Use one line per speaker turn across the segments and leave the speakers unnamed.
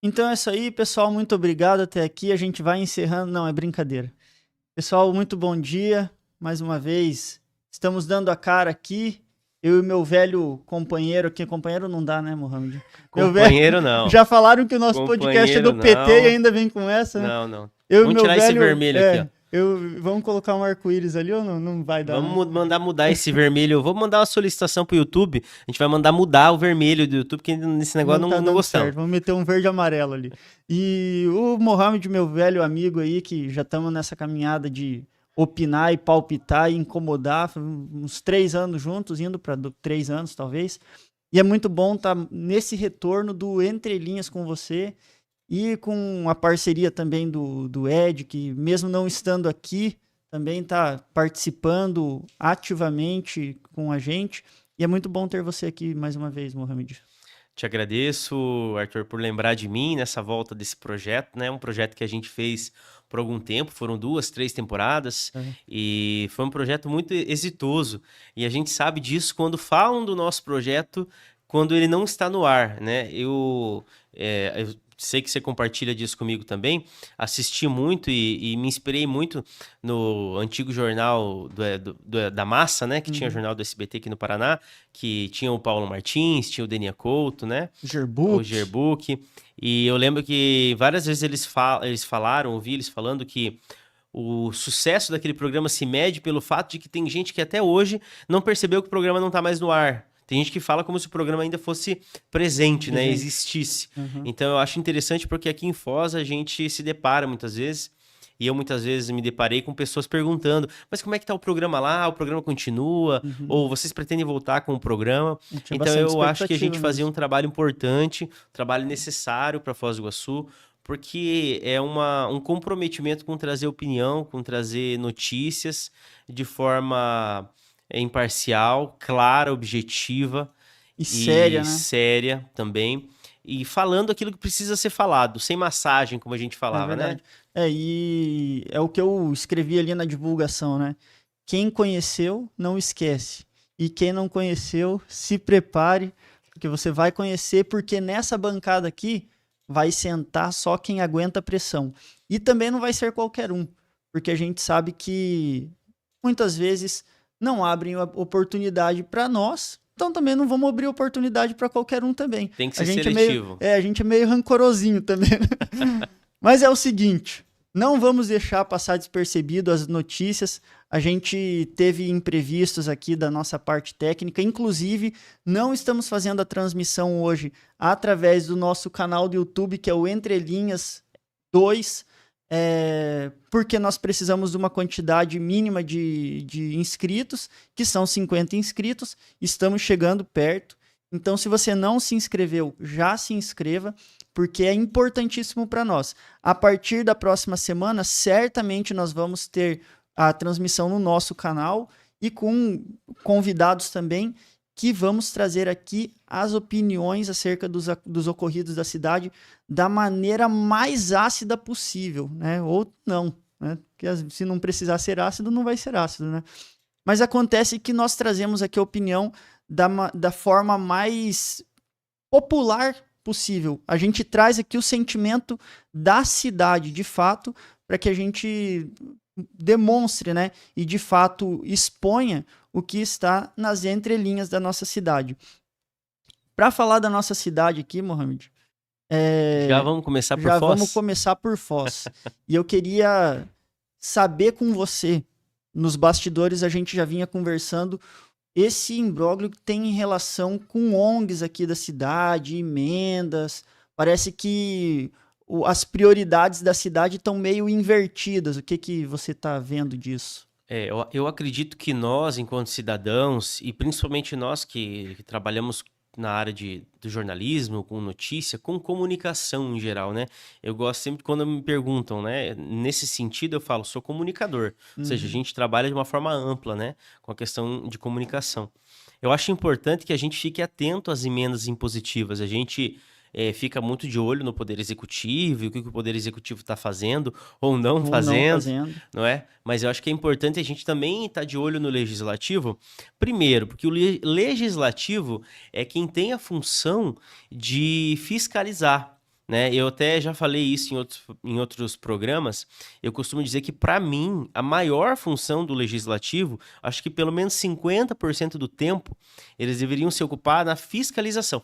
Então é isso aí, pessoal. Muito obrigado até aqui. A gente vai encerrando. Não, é brincadeira. Pessoal, muito bom dia. Mais uma vez, estamos dando a cara aqui. Eu e meu velho companheiro aqui. Companheiro não dá, né, Mohamed? Meu
Companheiro
velho...
não.
Já falaram que o nosso podcast é
Companheiro
do PT e
não.
ainda vem com essa, né?
Não.
Eu e
Vamos
meu
tirar esse
velho...
vermelho aqui, ó.
Vamos colocar um arco-íris ali ou não? Não vai dar, né?
Vamos mandar mudar esse vermelho. Vou mandar uma solicitação pro YouTube. A gente vai mandar mudar o vermelho do YouTube, porque nesse negócio
Não tá
não
dando
gostamos.
certo. Vamos meter um verde e amarelo ali. E o Mohamed, meu velho amigo aí, que já estamos nessa caminhada de opinar e palpitar e incomodar, uns 3 anos juntos, indo para 3 anos talvez. E é muito bom estar nesse retorno do Entre Linhas com você e com a parceria também do Ed, que mesmo não estando aqui, também está participando ativamente com a gente. E é muito bom ter você aqui mais uma vez, Mohamed.
Te agradeço, Arthur, por lembrar de mim nessa volta desse projeto, né? Um projeto que a gente fez por algum tempo, foram 2, 3 temporadas, e foi um projeto muito exitoso. E a gente sabe disso quando falam do nosso projeto, quando ele não está no ar, né? Eu sei que você compartilha disso comigo também. Assisti muito e me inspirei muito no antigo jornal da Massa, né? Que tinha o jornal do SBT aqui no Paraná, que tinha o Paulo Martins, tinha o Denia Couto, né? O Gerbuck. E eu lembro que várias vezes eles falaram, ouvi eles falando que o sucesso daquele programa se mede pelo fato de que tem gente que até hoje não percebeu que o programa não está mais no ar. Tem gente que fala como se o programa ainda fosse presente, né? Existisse. Então eu acho interessante porque aqui em Foz a gente se depara muitas vezes, e eu muitas vezes me deparei com pessoas perguntando, mas como é que tá o programa lá? O programa continua? Ou vocês pretendem voltar com o programa? Então eu acho que a gente fazia um trabalho importante, um trabalho necessário para Foz do Iguaçu, porque é um comprometimento com trazer opinião, com trazer notícias de forma imparcial, clara, objetiva
e séria, né?
Séria também. E falando aquilo que precisa ser falado, sem massagem, como a gente falava, né?
E é o que eu escrevi ali na divulgação, né? Quem conheceu, não esquece. E quem não conheceu, se prepare, porque você vai conhecer, porque nessa bancada aqui vai sentar só quem aguenta a pressão. E também não vai ser qualquer um, porque a gente sabe que muitas vezes não abrem a oportunidade para nós, então também não vamos abrir oportunidade para qualquer um também.
Tem que ser seletivo.
A gente é meio rancorosinho também. Mas é o seguinte, não vamos deixar passar despercebido as notícias. A gente teve imprevistos aqui da nossa parte técnica, inclusive não estamos fazendo a transmissão hoje através do nosso canal do YouTube, que é o Entre Linhas 2, porque nós precisamos de uma quantidade mínima de inscritos, que são 50 inscritos, estamos chegando perto. Então, se você não se inscreveu, já se inscreva, porque é importantíssimo para nós. A partir da próxima semana, certamente nós vamos ter a transmissão no nosso canal e com convidados também, que vamos trazer aqui as opiniões acerca dos ocorridos da cidade da maneira mais ácida possível, né? Ou não, né? Porque se não precisar ser ácido, não vai ser ácido, né? Mas acontece que nós trazemos aqui a opinião da forma mais popular possível. A gente traz aqui o sentimento da cidade, de fato, para que a gente demonstre, né? E de fato exponha o que está nas entrelinhas da nossa cidade. Para falar da nossa cidade aqui, Mohamed,
já vamos começar por Foz?
Já vamos começar por Foz. E eu queria saber com você, nos bastidores a gente já vinha conversando, esse imbróglio que tem em relação com ONGs aqui da cidade, emendas, parece que as prioridades da cidade estão meio invertidas. O que você está vendo disso?
Eu acredito que nós, enquanto cidadãos, e principalmente nós que trabalhamos na área do jornalismo, com notícia, com comunicação em geral, né? Eu gosto sempre quando me perguntam, né? Nesse sentido, eu falo, sou comunicador. Ou seja, a gente trabalha de uma forma ampla, né? Com a questão de comunicação. Eu acho importante que a gente fique atento às emendas impositivas. A gente fica muito de olho no Poder Executivo e o que o Poder Executivo está fazendo ou não fazendo, não é? Mas eu acho que é importante a gente também estar de olho no Legislativo, primeiro, porque o Legislativo é quem tem a função de fiscalizar, né? Eu até já falei isso em outros programas. Eu costumo dizer que, para mim, a maior função do legislativo, acho que pelo menos 50% do tempo, eles deveriam se ocupar na fiscalização.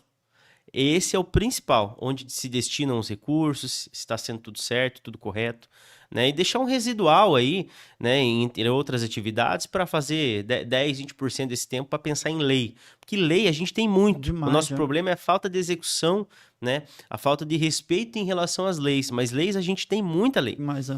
Esse é o principal, onde se destinam os recursos, se está sendo tudo certo, tudo correto, né? E deixar um residual aí, né, entre outras atividades, para fazer 10, 20% desse tempo para pensar em lei. Porque lei a gente tem muito.
Demais,
o nosso problema é a falta de execução, né? A falta de respeito em relação às leis. Mas leis a gente tem muita lei.
Mas,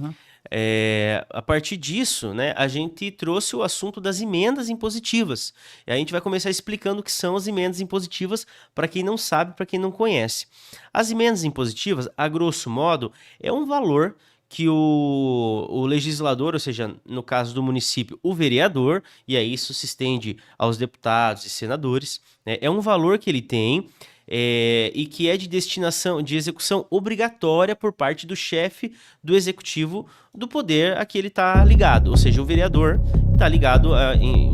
A partir disso, né, a gente trouxe o assunto das emendas impositivas. E a gente vai começar explicando o que são as emendas impositivas para quem não sabe, para quem não conhece. As emendas impositivas, a grosso modo, é um valor que o legislador, ou seja, no caso do município, o vereador, e aí isso se estende aos deputados e senadores, né, é um valor que ele tem. E que é de destinação, de execução obrigatória por parte do chefe do executivo do poder a que ele está ligado, ou seja, o vereador está ligado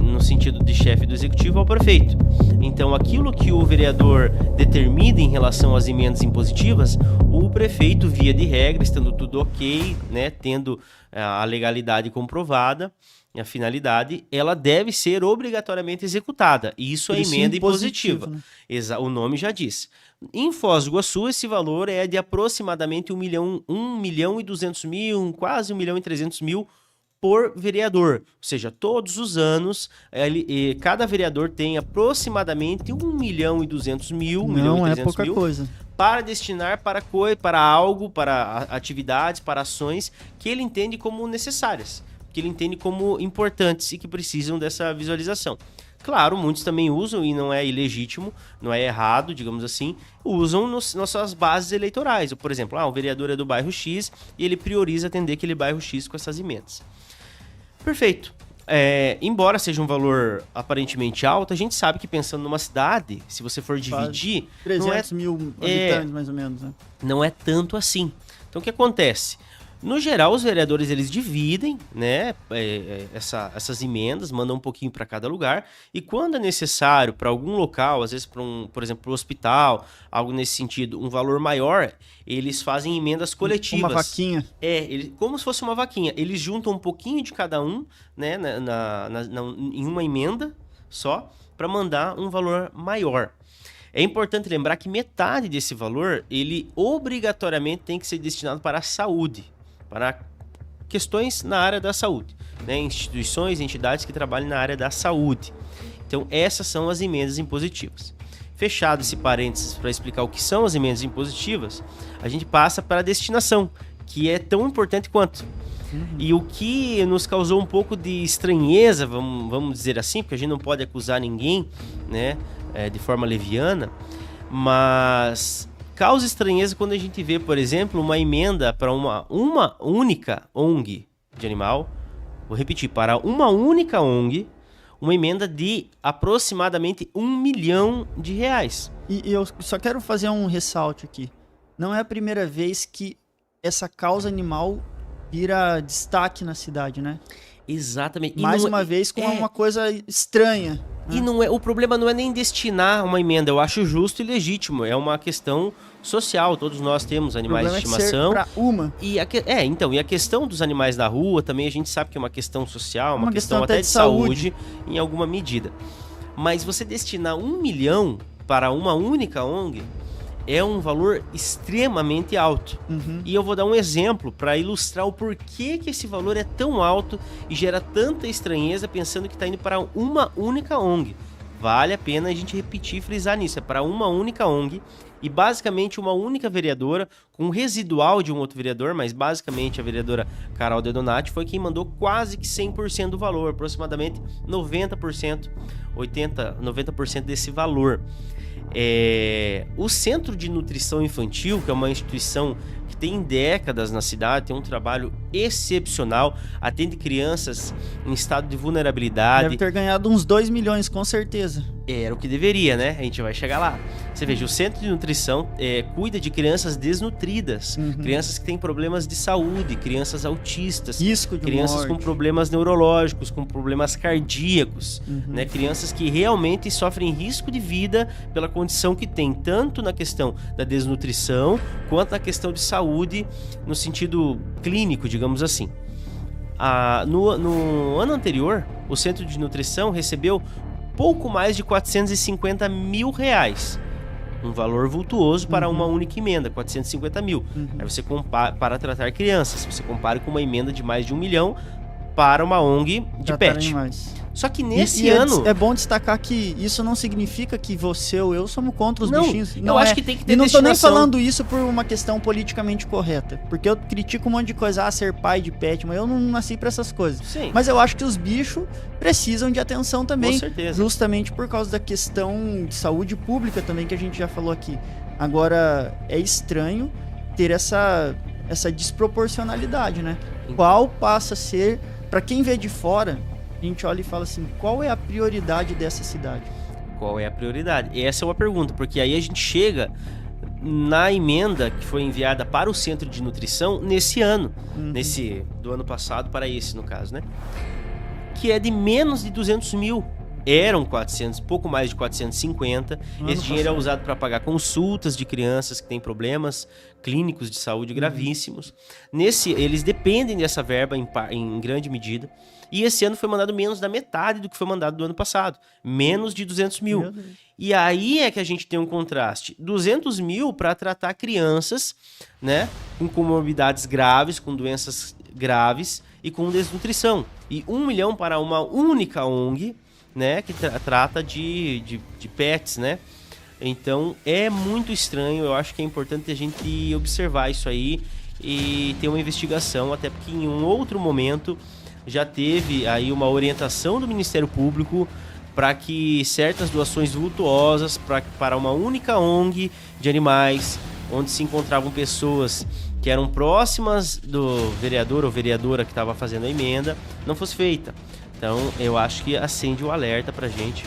no sentido de chefe do executivo ao prefeito. Então, aquilo que o vereador determina em relação às emendas impositivas, o prefeito, via de regra, estando tudo ok, né, tendo a legalidade comprovada, a finalidade, ela deve ser obrigatoriamente executada. Isso é emenda impositiva.
Né?
O nome já diz. Em Foz do Iguaçu, esse valor é de aproximadamente 1.200.000, quase 1.300.000 por vereador. Ou seja, todos os anos, cada vereador tem aproximadamente 1.200.000,
Não é pouca coisa.
Para destinar para algo, para atividades, para ações que ele entende como necessárias, que ele entende como importantes e que precisam dessa visualização. Claro, muitos também usam, e não é ilegítimo, não é errado, digamos assim, usam nas suas bases eleitorais. Por exemplo, o vereador é do bairro X e ele prioriza atender aquele bairro X com essas emendas. Perfeito. Embora seja um valor aparentemente alto, a gente sabe que pensando numa cidade, se você for dividir...
300 mil habitantes, mais ou menos. Né?
Não é tanto assim. Então, o que acontece? No geral, os vereadores eles dividem, né, essas emendas, mandam um pouquinho para cada lugar, e quando é necessário para algum local, às vezes por exemplo, para o hospital, algo nesse sentido, um valor maior, eles fazem emendas coletivas.
Uma vaquinha.
Como se fosse uma vaquinha. Eles juntam um pouquinho de cada um, né, em uma emenda só, para mandar um valor maior. É importante lembrar que metade desse valor, ele obrigatoriamente tem que ser destinado para a saúde, para questões na área da saúde, né? Instituições, entidades que trabalham na área da saúde. Então, essas são as emendas impositivas. Fechado esse parênteses para explicar o que são as emendas impositivas, a gente passa para a destinação, que é tão importante quanto. E o que nos causou um pouco de estranheza, vamos dizer assim, porque a gente não pode acusar ninguém, né, de forma leviana, mas causa estranheza quando a gente vê, por exemplo, uma emenda para uma única ONG de animal. Vou repetir, para uma única ONG, uma emenda de aproximadamente R$1 milhão.
E eu só quero fazer um ressalto aqui. Não é a primeira vez que essa causa animal vira destaque na cidade, né?
Exatamente.
Mais uma vez com uma coisa estranha.
E o problema não é nem destinar uma emenda, eu acho justo e legítimo, é uma questão social, todos nós temos animais de estimação.
Pra uma.
E a questão dos animais da rua também a gente sabe que é uma questão social, uma questão até de saúde em alguma medida. Mas você destinar R$1 milhão para uma única ONG é um valor extremamente alto. E eu vou dar um exemplo para ilustrar o porquê que esse valor é tão alto e gera tanta estranheza pensando que está indo para uma única ONG. Vale a pena a gente repetir e frisar nisso. É para uma única ONG e basicamente uma única vereadora, com um residual de um outro vereador, mas basicamente a vereadora Carol De Donati foi quem mandou quase que 100% do valor, aproximadamente 90%, 90% desse valor. O Centro de Nutrição Infantil, que é uma instituição que tem décadas na cidade, tem um trabalho excepcional, atende crianças em estado de vulnerabilidade.
Deve ter ganhado uns 2 milhões, com certeza.
Era o que deveria, né? A gente vai chegar lá. Você veja, o centro de nutrição cuida de crianças desnutridas, crianças que têm problemas de saúde, crianças autistas,
risco de
crianças
morte,
com problemas neurológicos, com problemas cardíacos, né? Crianças que realmente sofrem risco de vida pela condição que tem, tanto na questão da desnutrição, quanto na questão de saúde, no sentido clínico, digamos assim. No ano anterior, o centro de nutrição recebeu pouco mais de 450 mil reais. Um valor vultuoso para uma única emenda, 450 mil. Aí você compara para tratar crianças. Você compara com uma emenda de mais de 1 milhão para uma ONG de pet.
Animais.
Só que nesse ano...
É bom destacar que isso não significa que você ou eu somos contra os bichinhos.
Não, eu acho que tem que ter
E não tô nem
destinação.
falando isso por uma questão politicamente correta. Porque eu critico um monte de coisa, ser pai de pet, mas eu não nasci pra essas coisas.
Sim.
Mas eu acho que os bichos precisam de atenção também.
Com certeza.
Justamente por causa da questão de saúde pública também, que a gente já falou aqui. Agora, é estranho ter essa desproporcionalidade, né? Qual passa a ser... Pra quem vê de fora... A gente olha e fala assim, qual é a prioridade dessa cidade?
Qual é a prioridade? Essa é uma pergunta, porque aí a gente chega na emenda que foi enviada para o centro de nutrição nesse ano, do ano passado para esse, no caso, né? Que é de menos de 200 mil. Eram 400, pouco mais de 450. Esse dinheiro é usado para pagar consultas de crianças que têm problemas clínicos de saúde gravíssimos. Eles dependem dessa verba em grande medida. E esse ano foi mandado menos da metade do que foi mandado do ano passado. Menos de 200 mil. E aí é que a gente tem um contraste. 200 mil para tratar crianças, né, com comorbidades graves, com doenças graves e com desnutrição. E 1 milhão para uma única ONG, né, que trata de pets, né? Então é muito estranho. Eu acho que é importante a gente observar isso aí e ter uma investigação, até porque em um outro momento já teve aí uma orientação do Ministério Público para que certas doações vultuosas para uma única ONG de animais, onde se encontravam pessoas que eram próximas do vereador ou vereadora que estava fazendo a emenda, não fosse feita. Então, eu acho que acende o alerta pra gente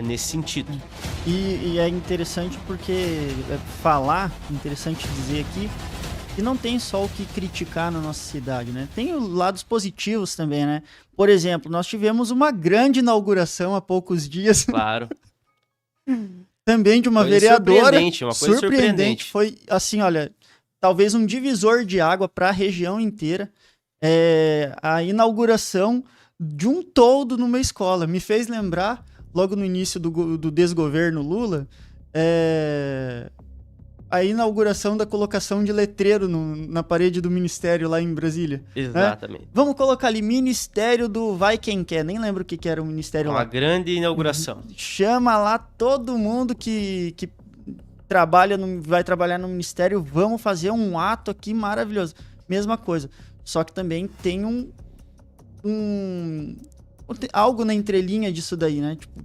nesse sentido.
E é interessante porque interessante dizer aqui, que não tem só o que criticar na nossa cidade, né? Tem os lados positivos também, né? Por exemplo, nós tivemos uma grande inauguração há poucos dias.
Claro.
Também de uma vereadora.
Surpreendente, uma coisa surpreendente.
Foi assim, olha, talvez um divisor de água para a região inteira. A inauguração de um toldo numa escola. Me fez lembrar, logo no início do desgoverno Lula, a inauguração da colocação de letreiro na parede do ministério lá em Brasília.
Exatamente.
Né? Vamos colocar ali, Ministério do Vai Quem Quer. Nem lembro o que era o ministério lá.
Uma grande inauguração.
Chama lá todo mundo que vai trabalhar no ministério. Vamos fazer um ato aqui maravilhoso. Mesma coisa. Só que também tem algo na entrelinha disso daí, né? Tipo,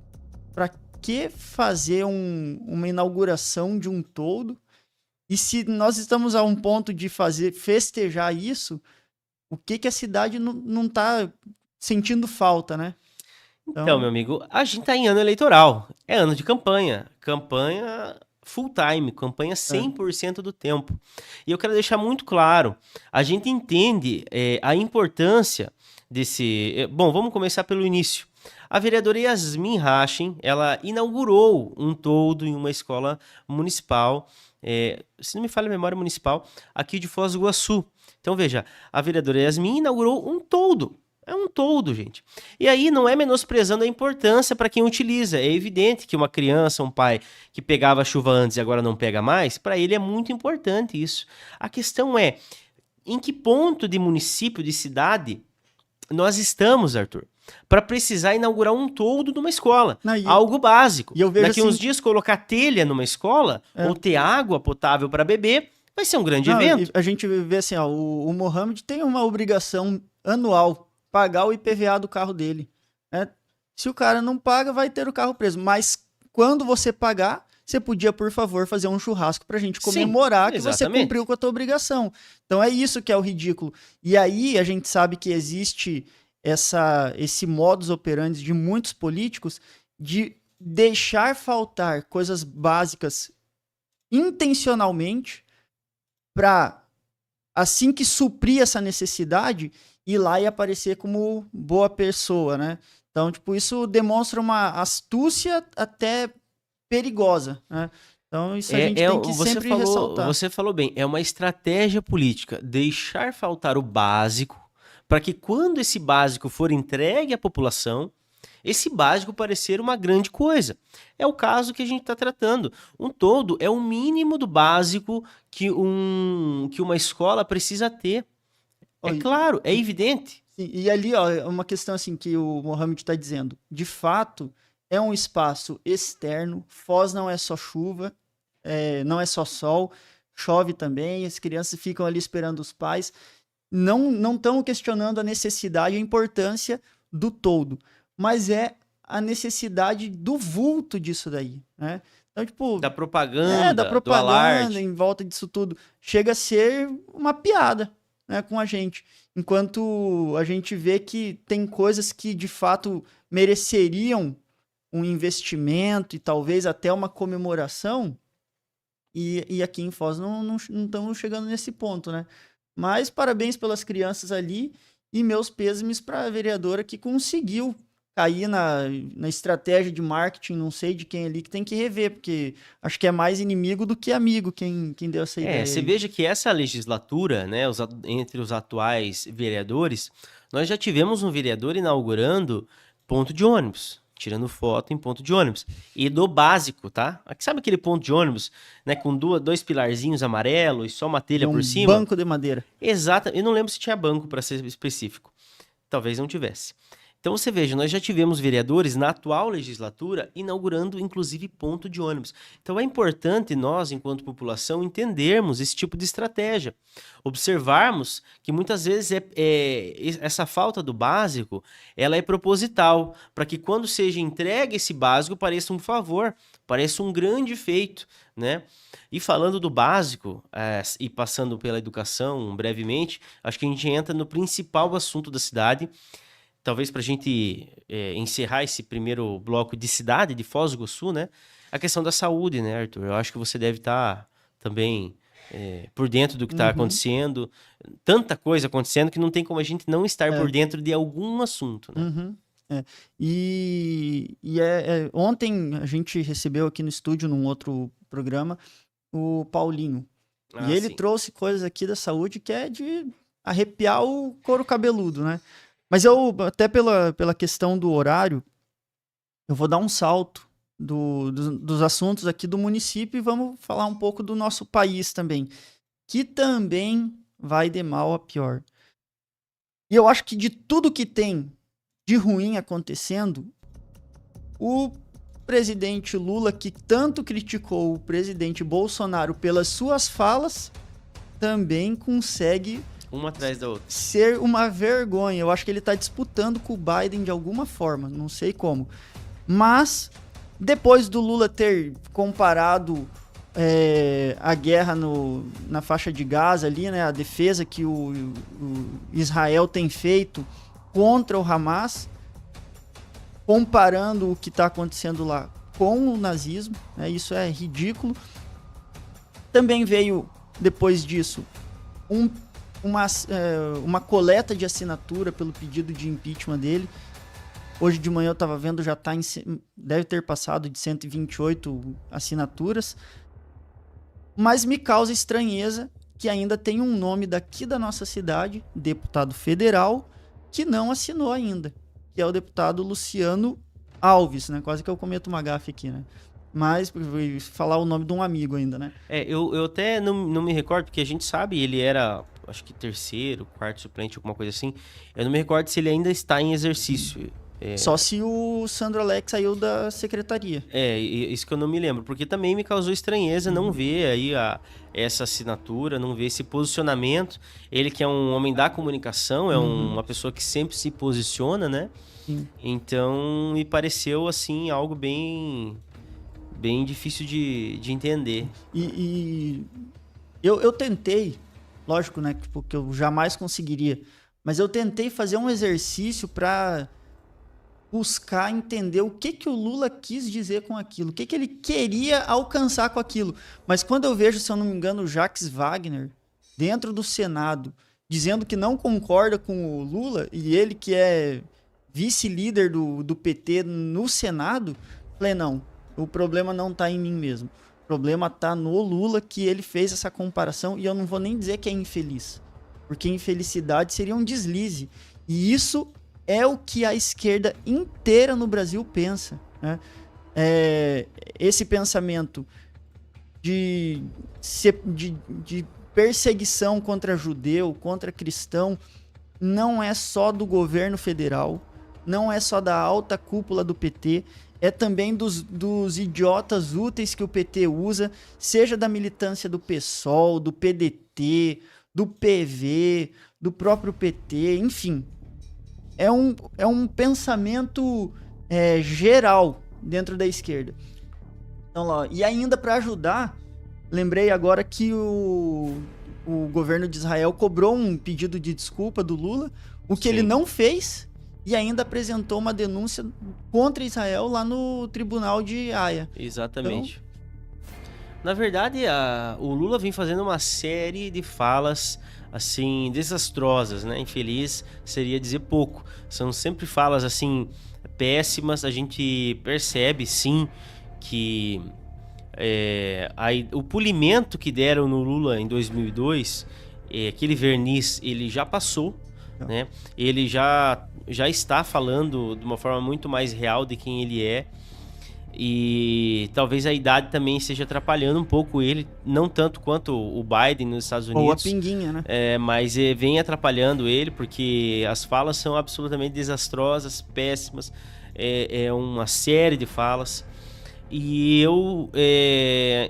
pra que fazer uma inauguração de um toldo? E se nós estamos a um ponto de festejar isso, o que a cidade não tá sentindo falta, né?
Então, meu amigo, a gente tá em ano eleitoral. É ano de campanha. Campanha full time, campanha 100% do tempo. E eu quero deixar muito claro, a gente entende a importância desse... Bom, vamos começar pelo início. A vereadora Yasmin Rachin, ela inaugurou um toldo em uma escola municipal, se não me falha a memória, municipal, aqui de Foz do Iguaçu. Então, veja, a vereadora Yasmin inaugurou um toldo. É um toldo, gente. E aí não é menosprezando a importância para quem utiliza. É evidente que uma criança, um pai que pegava a chuva antes e agora não pega mais, para ele é muito importante isso. A questão é, em que ponto de município, de cidade, nós estamos, Arthur, para precisar inaugurar um toldo numa escola. Algo básico.
E eu vejo
Daqui uns dias, colocar telha numa escola ou ter água potável para beber vai ser um grande evento.
A gente vê assim, ó, o Mohamed tem uma obrigação anual, pagar o IPVA do carro dele. Né? Se o cara não paga, vai ter o carro preso. Mas quando você pagar, você podia, por favor, fazer um churrasco pra gente comemorar que você cumpriu com a tua obrigação. Então é isso que é o ridículo. E aí a gente sabe que existe esse modus operandi de muitos políticos de deixar faltar coisas básicas intencionalmente para, assim que suprir essa necessidade, ir lá e aparecer como boa pessoa, né? Então, tipo, isso demonstra uma astúcia até perigosa, né? Então, isso a gente tem que sempre ressaltar.
Você falou bem, é uma estratégia política, deixar faltar o básico, para que quando esse básico for entregue à população, esse básico parecer uma grande coisa. É o caso que a gente está tratando. Um todo é o mínimo do básico que uma escola precisa ter. É claro, é evidente.
Sim, e ali, ó, é uma questão assim que o Mohamed está dizendo. De fato, é um espaço externo. Foz não é só chuva, não é só sol, chove também. As crianças ficam ali esperando os pais. Não estão questionando a necessidade, a importância do todo, mas é a necessidade do vulto disso daí, né? Então, tipo,
da propaganda,
da
do
propaganda
alarde.
em volta disso tudo chega a ser uma piada, né, com a gente, enquanto a gente vê que tem coisas que de fato mereceriam um investimento e talvez até uma comemoração, e aqui em Foz não estamos chegando nesse ponto, né? Mas parabéns pelas crianças ali e meus pêsames para a vereadora que conseguiu cair na estratégia de marketing, não sei de quem ali, que tem que rever, porque acho que é mais inimigo do que amigo quem deu essa ideia.
Você veja que essa legislatura, né, entre os atuais vereadores, nós já tivemos um vereador inaugurando ponto de ônibus, tirando foto em ponto de ônibus. E do básico, tá? Sabe aquele ponto de ônibus, né, com dois pilarzinhos amarelos e só uma telha por cima?
Banco de madeira.
Exato. Eu não lembro se tinha banco, para ser específico. Talvez não tivesse. Então você veja, nós já tivemos vereadores na atual legislatura inaugurando inclusive ponto de ônibus. Então é importante nós, enquanto população, entendermos esse tipo de estratégia. Observarmos que muitas vezes essa falta do básico, ela é proposital, para que quando seja entregue esse básico pareça um favor, pareça um grande feito, né? E falando do básico, e passando pela educação brevemente, acho que a gente entra no principal assunto da cidade. Talvez para a gente encerrar esse primeiro bloco de cidade, de Foz do Iguaçu, né? A questão da saúde, né, Arthur? Eu acho que você deve estar também por dentro do que está acontecendo. Tanta coisa acontecendo que não tem como a gente não estar por dentro de algum assunto, né?
Uhum. Ontem a gente recebeu aqui no estúdio, num outro programa, o Paulinho. E ele trouxe coisas aqui da saúde que é de arrepiar o couro cabeludo, né? Mas eu, até pela questão do horário, eu vou dar um salto dos assuntos aqui do município e vamos falar um pouco do nosso país também, que também vai de mal a pior. E eu acho que de tudo que tem de ruim acontecendo, o presidente Lula, que tanto criticou o presidente Bolsonaro pelas suas falas, também consegue
uma atrás da outra
ser uma vergonha. Eu acho que ele tá disputando com o Biden de alguma forma, não sei como. Mas, depois do Lula ter comparado a guerra na faixa de Gaza ali, né, a defesa que o Israel tem feito contra o Hamas, comparando o que está acontecendo lá com o nazismo, né, isso é ridículo. Também veio, depois disso, uma coleta de assinatura pelo pedido de impeachment dele. Hoje de manhã eu estava vendo, já deve ter passado de 128 assinaturas. Mas me causa estranheza que ainda tem um nome daqui da nossa cidade, deputado federal, que não assinou ainda, que é o deputado Luciano Alves, né? Quase que eu cometo uma gafe aqui, né? Mas, falar o nome de um amigo ainda, né?
Eu até não me recordo, porque a gente sabe, ele era, acho que terceiro, quarto suplente, alguma coisa assim. Eu não me recordo se ele ainda está em exercício.
Só se o Sandro Alex saiu da secretaria.
Isso que eu não me lembro, porque também me causou estranheza não ver aí essa assinatura, não ver esse posicionamento. Ele que é um homem da comunicação, é uma pessoa que sempre se posiciona, né?
Sim.
Então, me pareceu, assim, algo bem difícil de entender.
E eu tentei, lógico, né, porque eu jamais conseguiria, mas eu tentei fazer um exercício para buscar entender o que o Lula quis dizer com aquilo, o que ele queria alcançar com aquilo. Mas quando eu vejo, se eu não me engano, o Jacques Wagner dentro do Senado dizendo que não concorda com o Lula, e ele que é vice-líder do PT no Senado, falei, não, o problema não está em mim mesmo. O problema está no Lula, que ele fez essa comparação, e eu não vou nem dizer que é infeliz, porque infelicidade seria um deslize. E isso é o que a esquerda inteira no Brasil pensa, né? Esse pensamento de perseguição contra judeu, contra cristão, não é só do governo federal, não é só da alta cúpula do PT, é também dos idiotas úteis que o PT usa, seja da militância do PSOL, do PDT, do PV, do próprio PT, enfim. É um pensamento geral dentro da esquerda. Então, lá, e ainda para ajudar, lembrei agora que o governo de Israel cobrou um pedido de desculpa do Lula, o que ele não fez, e ainda apresentou uma denúncia contra Israel lá no tribunal de Haia.
Exatamente. Então, na verdade, o Lula vem fazendo uma série de falas assim desastrosas, né? Infeliz seria dizer pouco. São sempre falas assim péssimas. A gente percebe sim que o polimento que deram no Lula em 2002, aquele verniz, ele já passou, né? Ele já está falando de uma forma muito mais real de quem ele é. E talvez a idade também esteja atrapalhando um pouco ele, não tanto quanto o Biden nos Estados Unidos.
Ou a pinguinha, né?
Mas vem atrapalhando ele, porque as falas são absolutamente desastrosas, péssimas. É uma série de falas. E eu,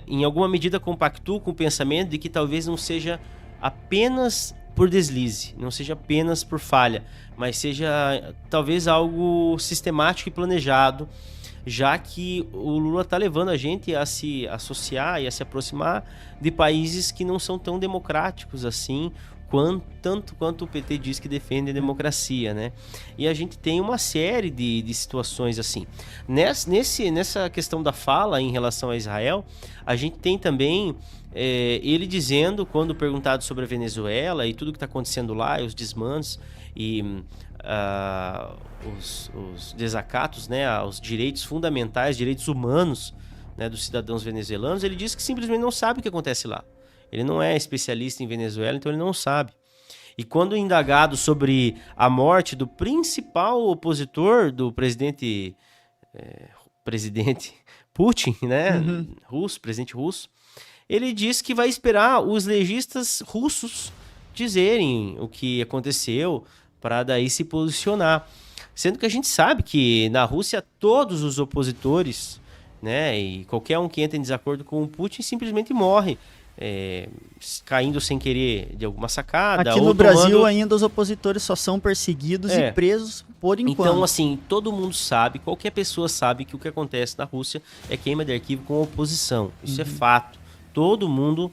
em alguma medida, compactuo com o pensamento de que talvez não seja apenas por deslize, não seja apenas por falha, mas seja talvez algo sistemático e planejado, já que o Lula está levando a gente a se associar e a se aproximar de países que não são tão democráticos assim, tanto quanto o PT diz que defende a democracia, né? E a gente tem uma série de situações assim. Nessa questão da fala em relação a Israel, a gente tem também ele dizendo, quando perguntado sobre a Venezuela e tudo que está acontecendo lá, os desmandos e os desacatos, né, aos direitos fundamentais, direitos humanos, né, dos cidadãos venezuelanos, ele diz que simplesmente não sabe o que acontece lá. Ele não é especialista em Venezuela, então ele não sabe. E quando indagado sobre a morte do principal opositor do presidente Putin, né, presidente russo, ele diz que vai esperar os legistas russos dizerem o que aconteceu para daí se posicionar. Sendo que a gente sabe que na Rússia todos os opositores, né, e qualquer um que entra em desacordo com o Putin simplesmente morre, caindo sem querer de alguma sacada.
Aqui no Brasil ainda os opositores só são perseguidos e presos por enquanto.
Então, assim, todo mundo sabe, qualquer pessoa sabe que o que acontece na Rússia é queima de arquivo com oposição. Isso é fato. Todo mundo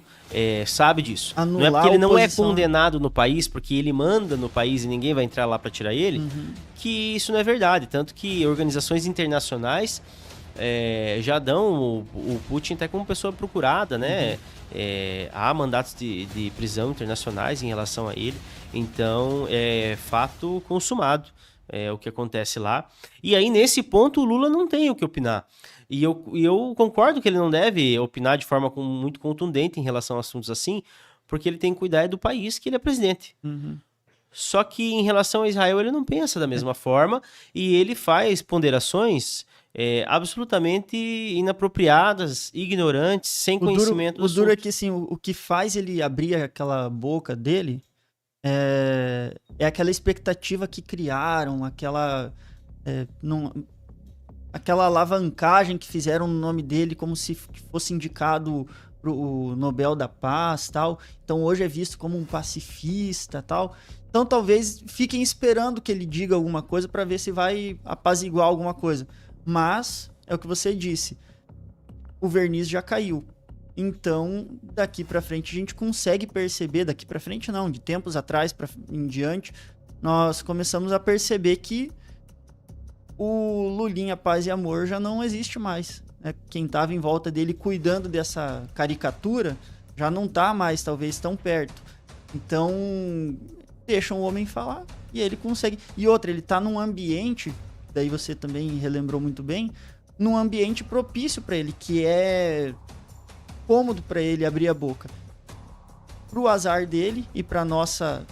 sabe disso. Não é porque ele não é condenado no país, porque ele manda no país e ninguém vai entrar lá para tirar ele, que isso não é verdade. Tanto que organizações internacionais já dão o Putin até como pessoa procurada, né? Há mandatos de prisão internacionais em relação a ele. Então, é fato consumado o que acontece lá. E aí, nesse ponto, o Lula não tem o que opinar. E eu concordo que ele não deve opinar de forma muito contundente em relação a assuntos assim, porque ele tem que cuidar do país que ele é presidente. Só que em relação a Israel ele não pensa da mesma forma e ele faz ponderações absolutamente inapropriadas, ignorantes, sem conhecimento do assunto.
O duro é que assim, o que faz ele abrir aquela boca dele é aquela expectativa que criaram, aquela alavancagem que fizeram no nome dele como se fosse indicado pro Nobel da Paz, tal. Então hoje é visto como um pacifista, tal. Então talvez fiquem esperando que ele diga alguma coisa para ver se vai apaziguar alguma coisa. Mas é o que você disse. O verniz já caiu. Então, daqui para frente a gente consegue perceber, daqui para frente não, de tempos atrás em diante, nós começamos a perceber que o Lulinha Paz e Amor já não existe mais. Né? Quem estava em volta dele cuidando dessa caricatura já não está mais, talvez, tão perto. Então, deixam o homem falar e ele consegue. E outra, ele está num ambiente, daí você também relembrou muito bem, num ambiente propício para ele, que é cômodo para ele abrir a boca. Pro azar dele e pra nossa,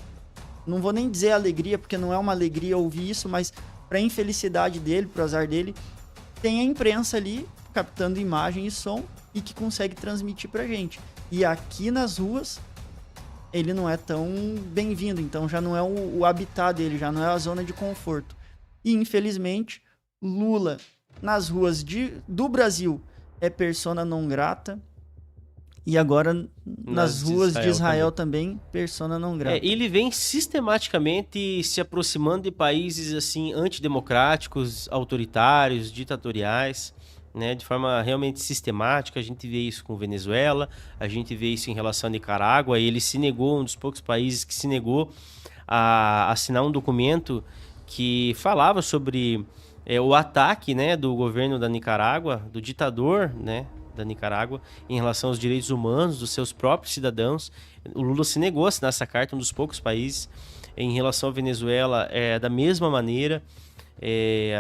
não vou nem dizer alegria, porque não é uma alegria ouvir isso, mas pra infelicidade dele, pro azar dele, tem a imprensa ali captando imagem e som e que consegue transmitir pra gente. E aqui nas ruas ele não é tão bem-vindo, então já não é o habitat dele, já não é a zona de conforto. E infelizmente Lula nas ruas do Brasil é persona non grata. E agora, nas ruas de Israel também, persona não grata.
Ele vem sistematicamente se aproximando de países assim antidemocráticos, autoritários, ditatoriais, né, de forma realmente sistemática. A gente vê isso com Venezuela, a gente vê isso em relação a Nicarágua. Ele se negou, um dos poucos países que se negou a assinar um documento que falava sobre o ataque, né, do governo da Nicarágua, do ditador, né, da Nicarágua, em relação aos direitos humanos dos seus próprios cidadãos. O Lula se negou a assinar essa carta, um dos poucos países. Em relação à Venezuela, da mesma maneira.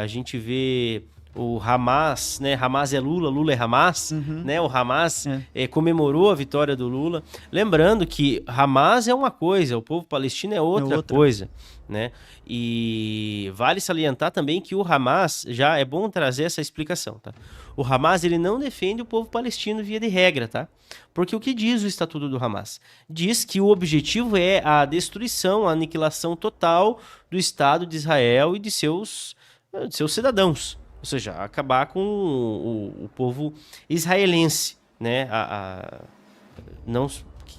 A gente vê o Hamas, né? Hamas é Lula, Lula é Hamas, né? O Hamas comemorou a vitória do Lula. Lembrando que Hamas é uma coisa, o povo palestino é outra coisa, né? E vale salientar também que o Hamas, já é bom trazer essa explicação, tá? O Hamas, ele não defende o povo palestino via de regra, tá? Porque o que diz o Estatuto do Hamas? Diz que o objetivo é a destruição, a aniquilação total do Estado de Israel e de seus cidadãos. Ou seja, acabar com o povo israelense, né? Não,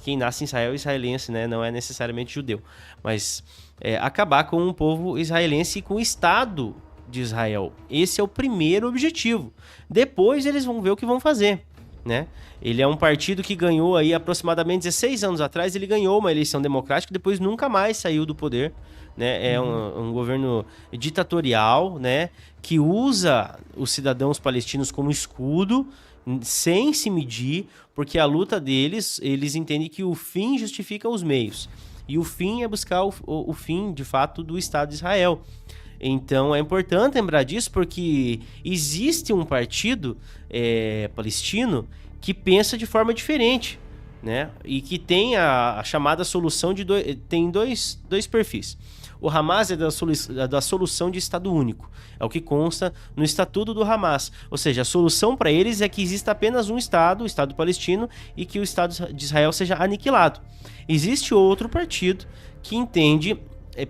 quem nasce em Israel é israelense, né? Não é necessariamente judeu. Mas acabar com o povo israelense e com o Estado de Israel. Esse é o primeiro objetivo. Depois eles vão ver o que vão fazer, né? Ele é um partido que ganhou aí aproximadamente 16 anos atrás, ele ganhou uma eleição democrática, depois nunca mais saiu do poder, né? É um governo ditatorial, né? Que usa os cidadãos palestinos como escudo, sem se medir, porque a luta deles, eles entendem que o fim justifica os meios. E o fim é buscar o fim, de fato, do Estado de Israel. Então é importante lembrar disso, porque existe um partido palestino que pensa de forma diferente, né? E que tem a chamada solução de tem dois perfis. O Hamas é da solução de Estado único. É o que consta no Estatuto do Hamas. Ou seja, a solução para eles é que exista apenas um Estado, o Estado palestino, e que o Estado de Israel seja aniquilado. Existe outro partido que entende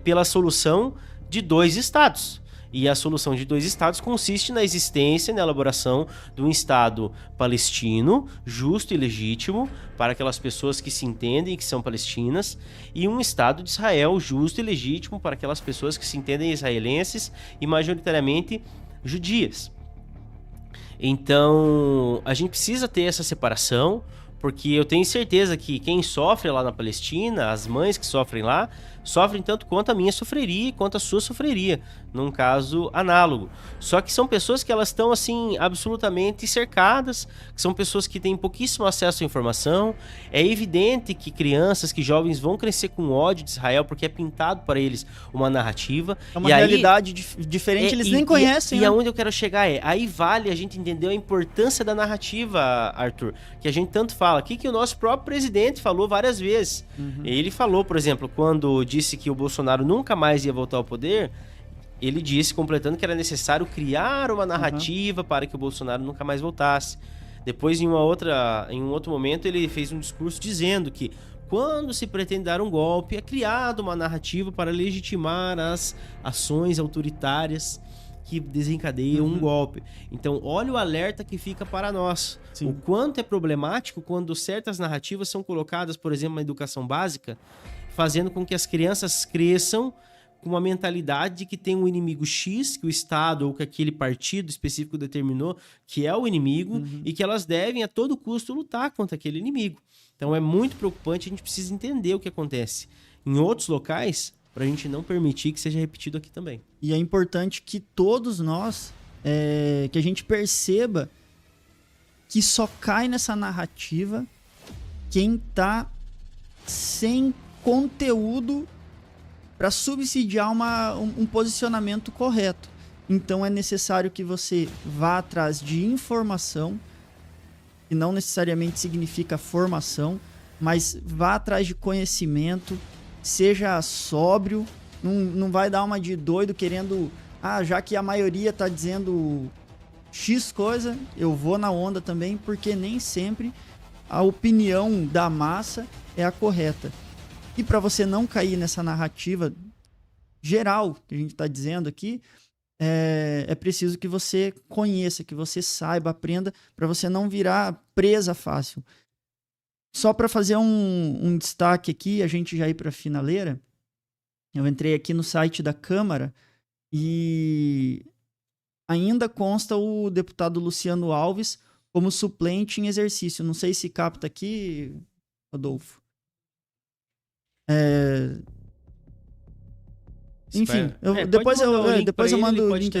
pela solução de 2 estados. E a solução de 2 estados consiste na existência e na elaboração de um Estado palestino, justo e legítimo, para aquelas pessoas que se entendem que são palestinas, e um Estado de Israel justo e legítimo para aquelas pessoas que se entendem israelenses e majoritariamente judias. Então, a gente precisa ter essa separação, porque eu tenho certeza que quem sofre lá na Palestina, as mães que sofrem lá, sofrem tanto quanto a minha sofreria e quanto a sua sofreria, num caso análogo. Só que são pessoas que elas estão assim absolutamente cercadas, que são pessoas que têm pouquíssimo acesso à informação. É evidente que crianças, que jovens vão crescer com ódio de Israel porque é pintado para eles uma narrativa.
É uma realidade diferente, eles nem conhecem.
E aonde eu quero chegar aí vale a gente entender a importância da narrativa, Arthur, que a gente tanto fala aqui, que o nosso próprio presidente falou várias vezes. Ele falou, por exemplo, quando disse que o Bolsonaro nunca mais ia voltar ao poder, ele disse, completando, que era necessário criar uma narrativa para que o Bolsonaro nunca mais voltasse. Depois, em um outro momento, ele fez um discurso dizendo que quando se pretende dar um golpe, é criada uma narrativa para legitimar as ações autoritárias que desencadeiam um golpe. Então, olha o alerta que fica para nós. Sim. O quanto é problemático quando certas narrativas são colocadas, por exemplo, na educação básica, fazendo com que as crianças cresçam com uma mentalidade de que tem um inimigo X, que o Estado ou que aquele partido específico determinou que é o inimigo, e que elas devem a todo custo lutar contra aquele inimigo. Então é muito preocupante, a gente precisa entender o que acontece. Em outros locais, para a gente não permitir que seja repetido aqui também.
E é importante que todos nós, que a gente perceba que só cai nessa narrativa quem tá sem conteúdo para subsidiar um posicionamento correto. Então é necessário que você vá atrás de informação, que não necessariamente significa formação, mas vá atrás de conhecimento, seja sóbrio, não vai dar uma de doido querendo, já que a maioria tá dizendo X coisa, eu vou na onda também, porque nem sempre a opinião da massa é a correta. E para você não cair nessa narrativa geral que a gente está dizendo aqui, é preciso que você conheça, que você saiba, aprenda, para você não virar presa fácil. Só para fazer um destaque aqui, a gente já ir para a finaleira, eu entrei aqui no site da Câmara e ainda consta o deputado Luciano Alves como suplente em exercício. Não sei se capta aqui, Rodolfo. Enfim, depois eu mando o link.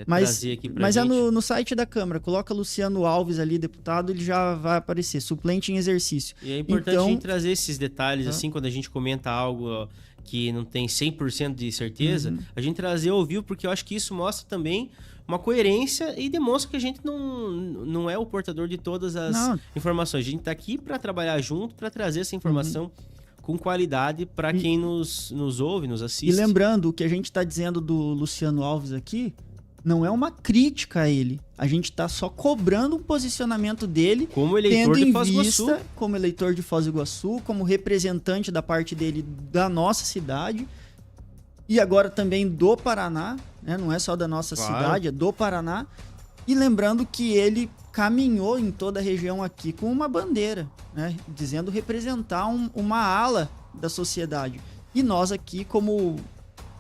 Mas é no site da Câmara. Coloca Luciano Alves ali, deputado, ele já vai aparecer. Suplente em exercício.
E é importante a gente trazer esses detalhes, assim, quando a gente comenta algo que não tem 100% de certeza, a gente trazer ao vivo, porque eu acho que isso mostra também uma coerência e demonstra que a gente não é o portador de todas as informações. A gente está aqui para trabalhar junto, para trazer essa informação com qualidade para quem nos ouve, nos assiste.
E lembrando, o que a gente está dizendo do Luciano Alves aqui não é uma crítica a ele. A gente está só cobrando um posicionamento dele,
como eleitor de Foz do Iguaçu,
como eleitor de Foz do Iguaçu, como representante da parte dele da nossa cidade e agora também do Paraná, né? Não é só da nossa cidade, é do Paraná. E lembrando que ele caminhou em toda a região aqui com uma bandeira, né? Dizendo representar uma ala da sociedade. E nós aqui, como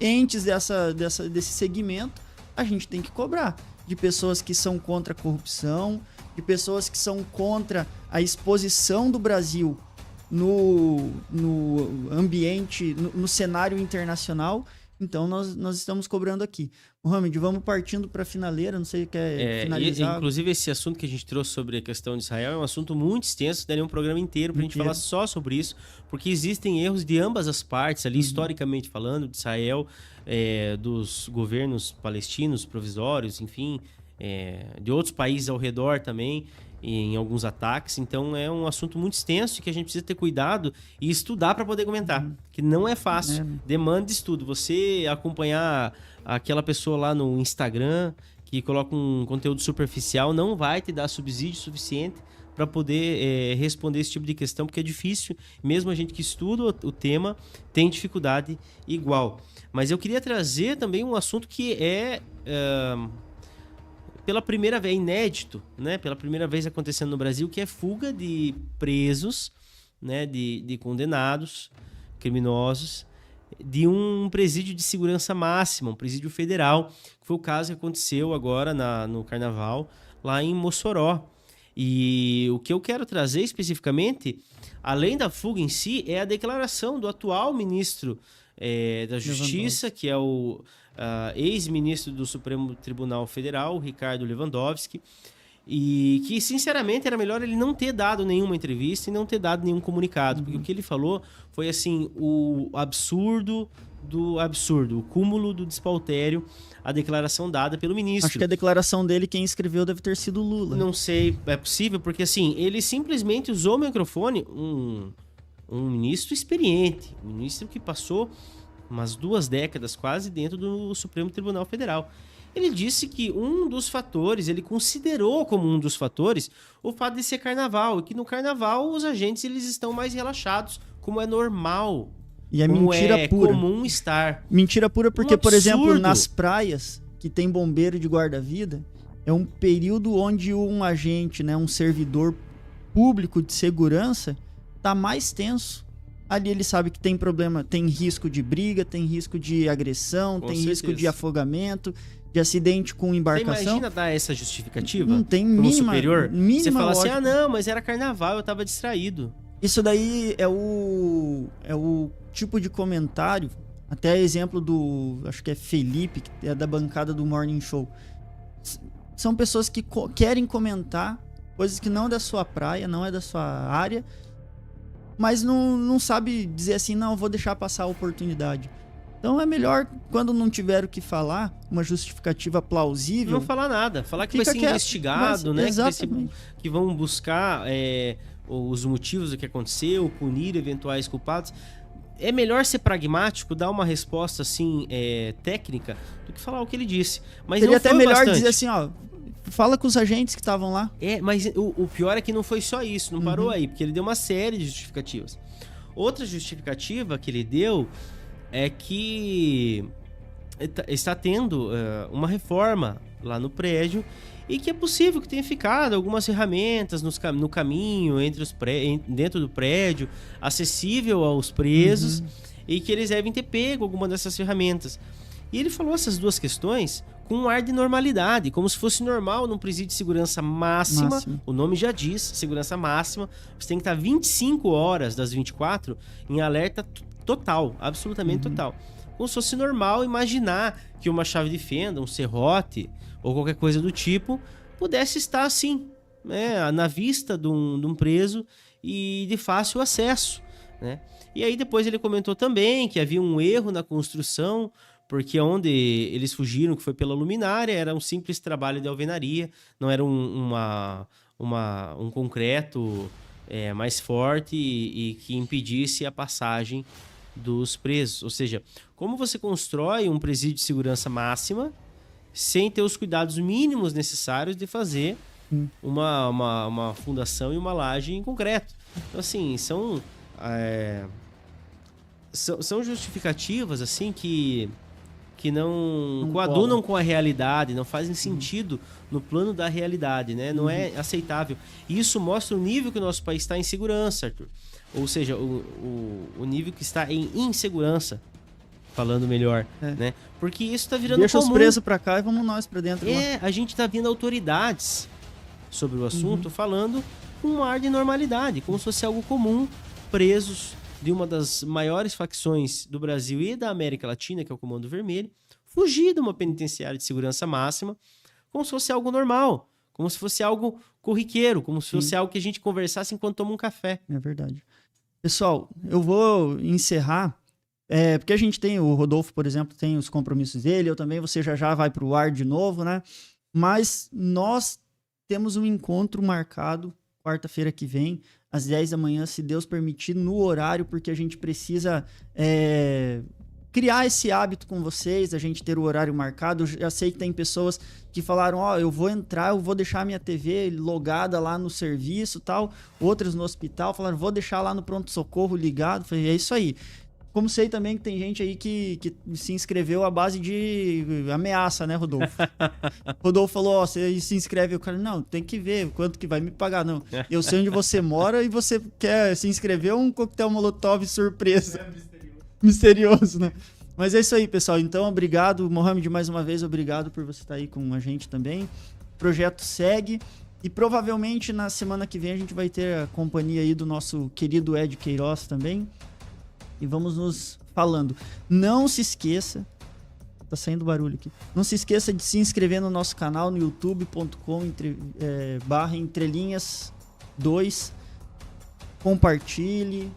entes desse segmento, a gente tem que cobrar de pessoas que são contra a corrupção, de pessoas que são contra a exposição do Brasil no ambiente, no cenário internacional. Então, nós estamos cobrando aqui. Mohamed, vamos partindo para a finaleira, não sei se quer finalizar.
Inclusive, esse assunto que a gente trouxe sobre a questão de Israel é um assunto muito extenso, daria um programa inteiro para a gente falar só sobre isso, porque existem erros de ambas as partes, ali historicamente falando, de Israel, dos governos palestinos, provisórios, enfim, de outros países ao redor também, em alguns ataques. Então é um assunto muito extenso que a gente precisa ter cuidado e estudar para poder comentar, que não é fácil, demanda de estudo. Você acompanhar aquela pessoa lá no Instagram que coloca um conteúdo superficial não vai te dar subsídio suficiente para poder responder esse tipo de questão, porque é difícil, mesmo a gente que estuda o tema tem dificuldade igual. Mas eu queria trazer também um assunto que pela primeira vez, inédito, né? Pela primeira vez acontecendo no Brasil, que é fuga de presos, né? De condenados, criminosos, de um presídio de segurança máxima, um presídio federal, que foi o caso que aconteceu agora no Carnaval, lá em Mossoró. E o que eu quero trazer especificamente, além da fuga em si, é a declaração do atual ministro da Justiça, que é o ex-ministro do Supremo Tribunal Federal, Ricardo Lewandowski, e que, sinceramente, era melhor ele não ter dado nenhuma entrevista e não ter dado nenhum comunicado, porque o que ele falou foi, assim, o absurdo do absurdo, o cúmulo do despautério, a declaração dada pelo ministro.
Acho que a declaração dele, quem escreveu deve ter sido Lula.
Não sei, é possível, porque, assim, ele simplesmente usou o microfone, um ministro experiente, um ministro que passou umas 2 décadas quase dentro do Supremo Tribunal Federal. Ele disse que ele considerou como um dos fatores o fato de ser carnaval, e que no carnaval os agentes eles estão mais relaxados, como é normal.
E é mentira pura.
Comum estar.
Mentira pura porque, por exemplo, nas praias que tem bombeiro de guarda-vida, é um período onde um agente, né, um servidor público de segurança, tá mais tenso. Ali ele sabe que tem problema, tem risco de briga, tem risco de agressão, tem risco de afogamento, de acidente com embarcação.
Você imagina dar essa justificativa?
Não tem mínima,
superior?
Mínima
você fala
lógica.
assim, não, mas era carnaval, eu tava distraído.
Isso daí é o tipo de comentário Até exemplo do, acho que é Felipe, que é da bancada do Morning Show. São pessoas que querem comentar coisas que não é da sua praia, não é da sua área, mas não sabe dizer assim, não, vou deixar passar a oportunidade. Então é melhor, quando não tiver o que falar, uma justificativa plausível...
Não falar nada, falar que vai ser investigado, né?
Exatamente.
Que vão buscar os motivos do que aconteceu, punir eventuais culpados. É melhor ser pragmático, dar uma resposta assim, técnica, do que falar o que ele disse. Mas
seria
não
até
foi
melhor
bastante.
dizer assim, ó, fala com os agentes que estavam lá.
Mas o pior é que não foi só isso, não parou aí, porque ele deu uma série de justificativas. Outra justificativa que ele deu é que está tendo uma reforma lá no prédio e que é possível que tenha ficado algumas ferramentas no caminho, dentro do prédio, acessível aos presos, e que eles devem ter pego alguma dessas ferramentas. E ele falou essas duas questões com um ar de normalidade, como se fosse normal num presídio de segurança máxima. O nome já diz, segurança máxima. Você tem que estar 25 horas das 24 em alerta total, absolutamente total. Como se fosse normal imaginar que uma chave de fenda, um serrote ou qualquer coisa do tipo pudesse estar assim, né, na vista de um preso e de fácil acesso, né? E aí depois ele comentou também que havia um erro na construção, porque onde eles fugiram, que foi pela luminária, era um simples trabalho de alvenaria, não era um concreto mais forte e que impedisse a passagem dos presos. Ou seja, como você constrói um presídio de segurança máxima sem ter os cuidados mínimos necessários de fazer uma fundação e uma laje em concreto. Então, assim, são justificativas assim que não coadunam com a realidade, não fazem sentido no plano da realidade, né? Não é aceitável. E isso mostra o nível que o nosso país está em segurança, Arthur. Ou seja, o nível que está em insegurança, falando melhor, né? Porque isso está virando
Deixa
comum.
os presos pra cá e vamos nós pra dentro.
A gente está vendo autoridades sobre o assunto falando com um ar de normalidade, como se fosse algo comum, presos de uma das maiores facções do Brasil e da América Latina, que é o Comando Vermelho, fugir de uma penitenciária de segurança máxima, como se fosse algo normal, como se fosse algo corriqueiro, como se fosse algo que a gente conversasse enquanto toma um café.
É verdade. Pessoal, eu vou encerrar, porque a gente tem, o Rodolfo, por exemplo, tem os compromissos dele, eu também, você já vai pro ar de novo, né? Mas nós temos um encontro marcado quarta-feira que vem, às 10 da manhã, se Deus permitir, no horário, porque a gente precisa criar esse hábito com vocês, a gente ter o horário marcado. Eu já sei que tem pessoas que falaram, eu vou entrar, eu vou deixar minha TV logada lá no serviço e tal. Outras no hospital falaram, vou deixar lá no pronto-socorro ligado. Falei, é isso aí. Como sei também que tem gente aí que se inscreveu à base de ameaça, né, Rodolfo? Rodolfo falou, você se inscreve. O cara, não, tem que ver quanto que vai me pagar, não. Eu sei onde você mora e você quer se inscrever um coquetel molotov surpresa. Misterioso, né? Mas é isso aí, pessoal. Então, obrigado, Mohamed, mais uma vez, obrigado por você estar aí com a gente também. O projeto segue e provavelmente na semana que vem a gente vai ter a companhia aí do nosso querido Ed Queiroz também. E vamos nos falando. Não se esqueça, tá saindo barulho aqui, não se esqueça de se inscrever no nosso canal no youtube.com/entrelinhas2. Compartilhe.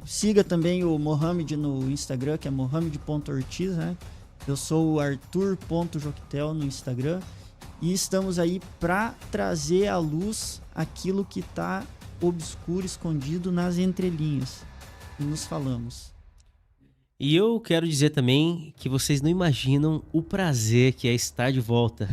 Siga também o Mohamed no Instagram, que é mohamed.ortiz, né? Eu sou o arthur.joquetel no Instagram. E estamos aí para trazer à luz aquilo que está obscuro, escondido nas entrelinhas. E nos falamos.
E eu quero dizer também que vocês não imaginam o prazer que é estar de volta.